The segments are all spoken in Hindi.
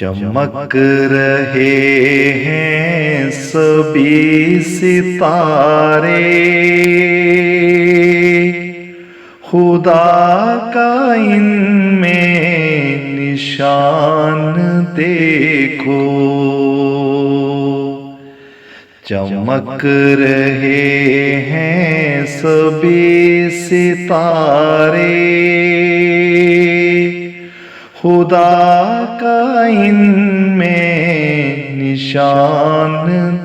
चमक रहे हैं सभी सितारे, खुदा का इनमें निशान देखो। चमक रहे हैं सभी सितारे, खुदा का इनमें निशान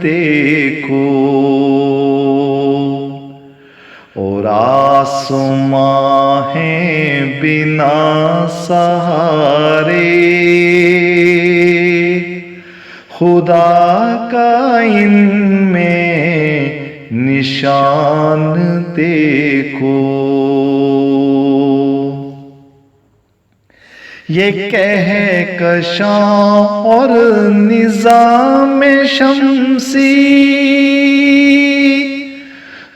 देखो। और आसमां हैं बिना सहारे, खुदा का इनमें निशान देखो। ये कहकशां और निज़ाम शम्सी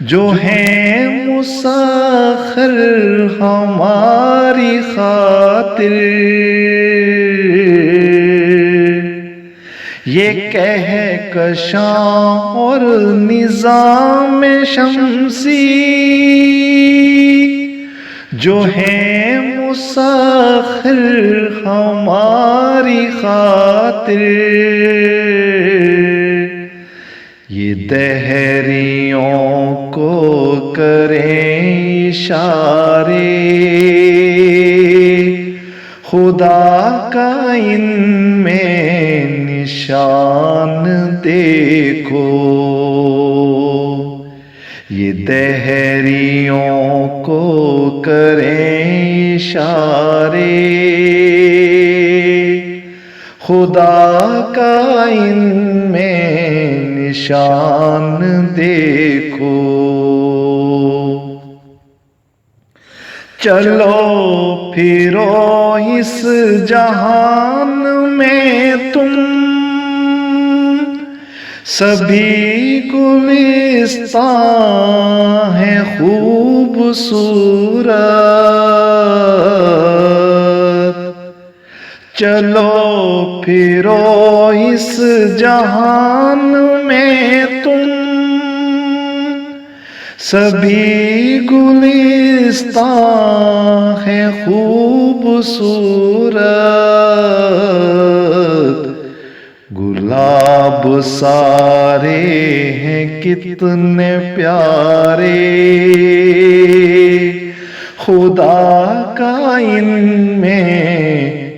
जो है मुसख्खर हमारी खातिर, ये कहकशां और निज़ाम शम्सी जो है मुसख्खर हमारी खातिर, ये दहरियों को करें इशारे, खुदा का इनमें निशान देखो। ये दहरियों को करें इशारे, खुदा का इनमें निशान देखो। चलो फिरो इस जहान में तुम, सभी गुलिस्तां हैं खूबसूरत। चलो फिरो इस जहान में तुम, सभी गुलिस्तां हैं खूबसूरत। गुलाब सारे हैं कितने प्यारे, खुदा का इनमें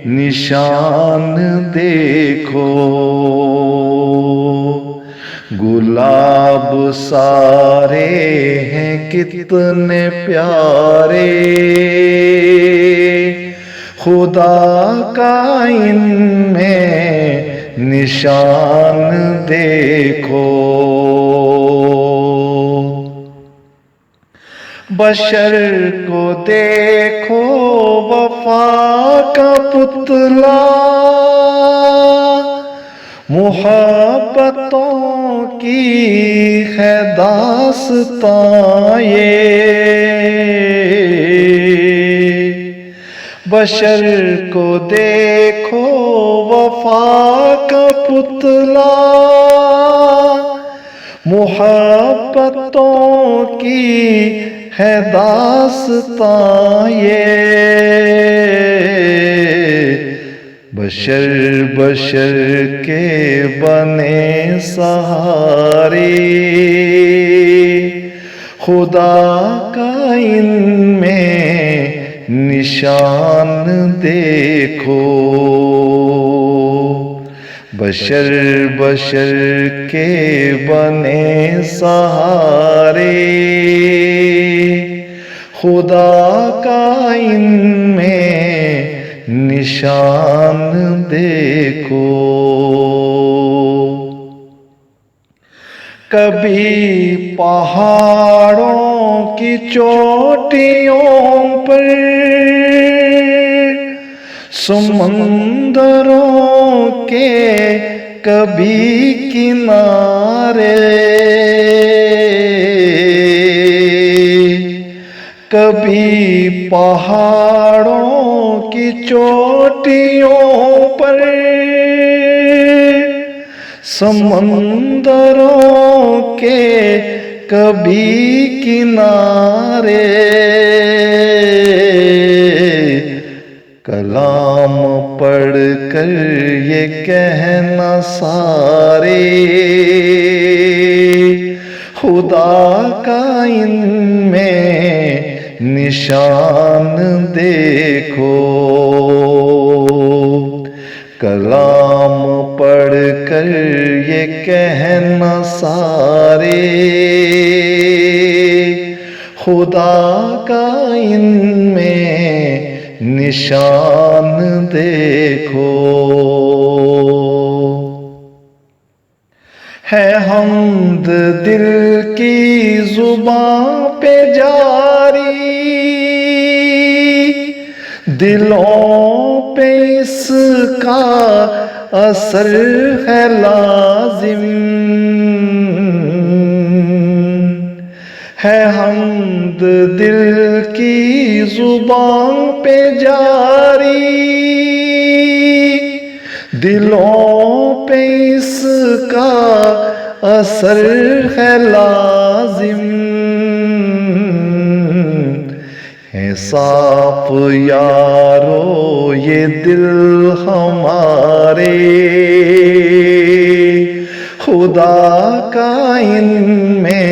निशान देखो। गुलाब सारे हैं कितने प्यारे, खुदा का इनमें निशान देखो। बशर को देखो वफा का पुतला, मुहब्बतों की है दास्तां ये। बशर को देखो वफा का पुतला, मुहब्बतों की है दास्तां ये। बशर बशर के बने सहारे, खुदा का इनमें निशान देखो। बशर बशर के बने सहारे, खुदा का इनमें निशान देखो। कभी पहाड़ों की चोटियों पर, समंदरों के कभी किनारे, कभी पहाड़ों की चोटियों पर समंदरों के कभी किनारे, कलाम पढ़ कर ये कहना सारे, खुदा का इनमें निशान देखो। कलाम पढ़ कर ये कहना सारे, खुदा का इनमें निशान देखो। है हम्द दिल की जुबां पे जारी, दिलों पे इसका असर है लाजिम। है हम्द दिल की जुबां पे जारी, दिलों पे इसका असर है लाजिम। है साफ यारो ये दिल हमारे, खुदा का इनमें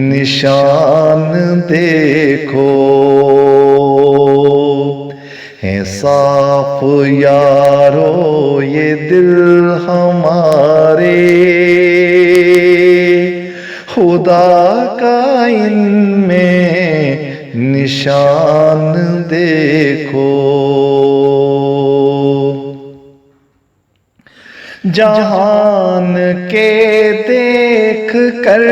निशान देखो। है साफ यारो ये दिल हमारे, खुदा का इनमें निशान देखो। जहान के देख कर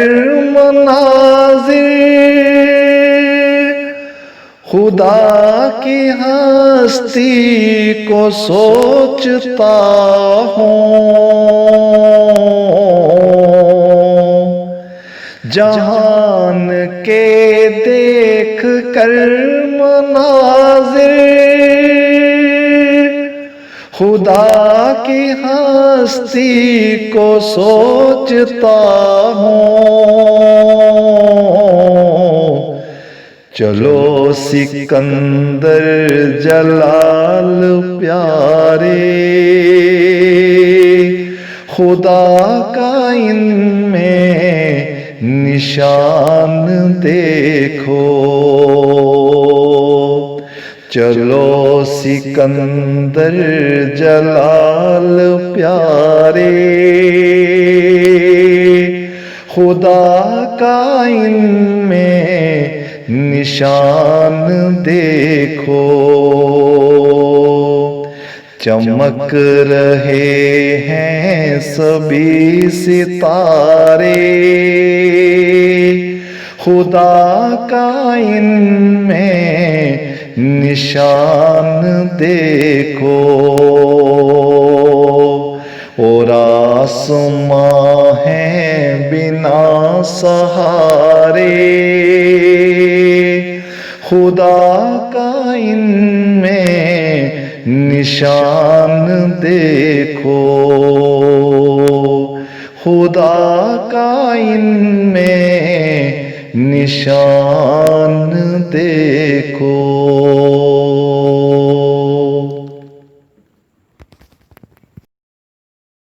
मनाज़िर, खुदा की हस्ती को सोचता हूँ। जहान के देख कर मनाज़िर, खुदा की हस्ती को सोचता हूँ। चलो सिकंदर जलाल प्यारे, खुदा का इनमें निशान देखो। चलो सिकंदर जलाल प्यारे, खुदा का इनमें निशान देखो। चमक रहे हैं सभी सितारे, खुदा का इनमें निशान देखो। और आसमां है बिना सहारे, खुदा का इनमें निशान देखो। खुदा का इनमें निशान देखो।